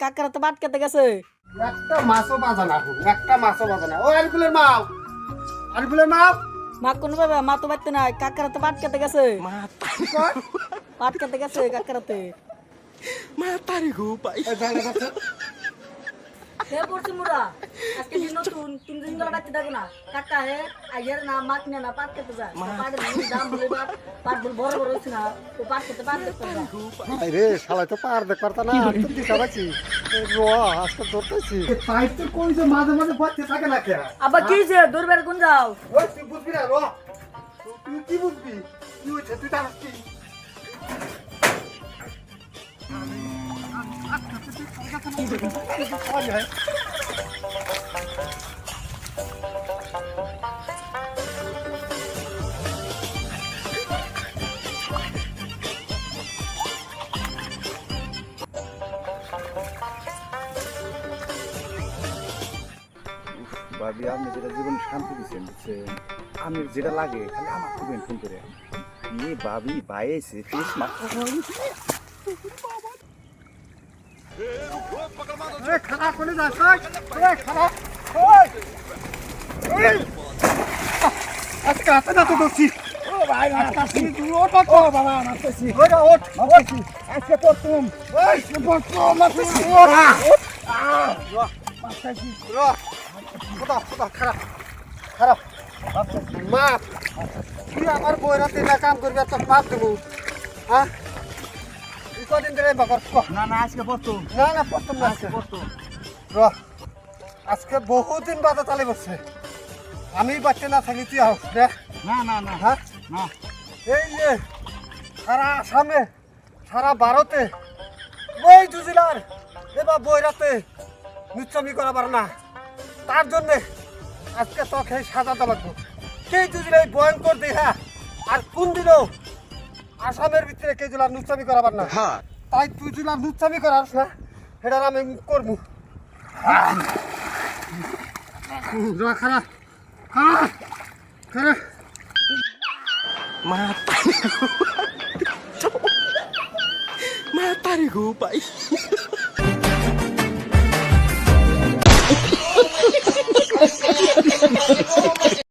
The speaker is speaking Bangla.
কাকারা তো বাটকাতে গেছে। একটা মাছও বাজা না এখন, একটা মাছও বাজা না। ও আরিফুলের মা, আরিফুলের মা, মা কোন বাবা, মা তো বাড়তে নাই, কাকারা তো বাটকাতে গেছে। কি কয়? বাটকাতে গেছে কাকারাতে। এই জায়গা আছে। হে পড়ছি মুরা, আজকে দিন নতুন 3 দিন ধরে বাড়তে থাকো না। কাকা হে আইয়ার না মাছ না পাটকাতে যায়। পাড়ে দাম বলে পাট বল বড় বড় হইছে না, ও পাটকাতে যায়। ভাই রে, শালা তো পার দেখ পারতা না, আমি তো দিশা পাচ্ছি। রো আজকে ধরতেছি। তাই তো কোন যে মাঝে মাঝে বাচ্চা থাকে না কে? আবার কি যে দূরবার কোন যাও? ওই তুই বুঝবি না রো, তুই কি বুঝবি? কি হয়েছে তুই জানিস কি? ভাবি আপনি যেটা জীবনে শান্তি দিচ্ছেন বুঝছেন, আমি যেটা লাগে খালি আমার খুবই ফোন করে ভাবি বাইছে ফেস খানা করে যাস খানা আজকে হাতে না তো ধরছি। আমার বইরাতে না কাম করবি তো মাপ দেবো। হ্যাঁ কদিন ধরে বাবার না না আজকে প্রথম না না প্রথম না আজকে র আজকে বহুদিন বাদে তালে বসছে। আমি বাচ্চা না থাকি তুই আস রে। না না না হ্যাঁ না এই যে সারা আসামে সারা ভারতে ওই জুজিলার এবার বইরাতে নিচ্ছামি করাবার না, তার জন্যে আজকে তোকে সাজাতে লাগবো। কে জুজিলা এই ভয়ঙ্কর দেখা আর কোন দিনও আসামের ভিতরে কে জুলার নুচ্ছামি করাবার না। তাই তুই জুলার নুচ্ছামি করাস না, সেটার আমি করবো। খারা খারা খারা মাতারি গো পাই